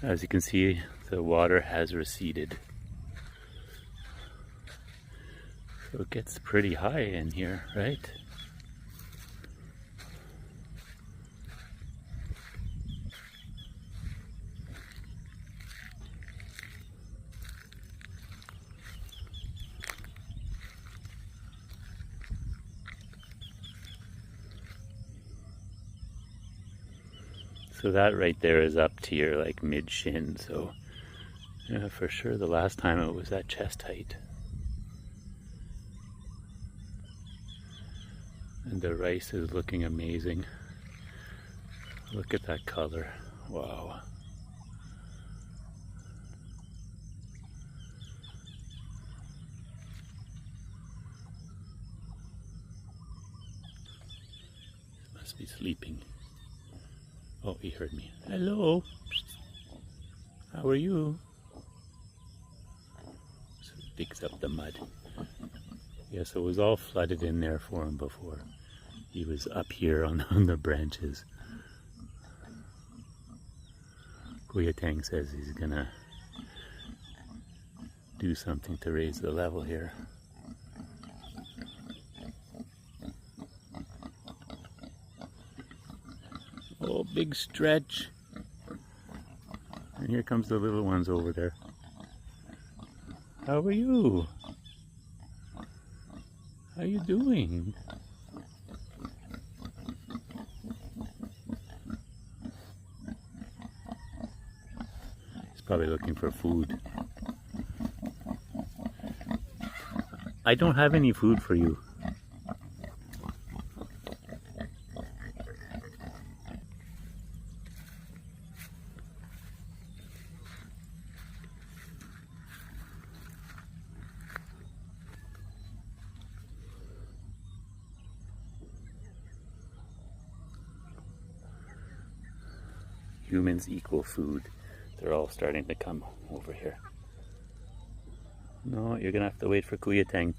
As you can see, the water has receded. So it gets pretty high in here, right? So that right there is up to your like mid shin. So yeah, for sure the last time it was at chest height. And the rice is looking amazing. Look at that color. Wow. Must be sleeping. Oh, he heard me. Hello. How are you? So he digs up the mud. Yeah, so it was all flooded in there for him before. He was up here on the branches. Kuya Teng says he's gonna do something to raise the level here. Oh, big stretch. And here comes the little ones over there. How are you? How you doing? He's probably looking for food. I don't have any food for you. Humans equal food. They're all starting to come over here. No, you're gonna have to wait for Kuya Teng.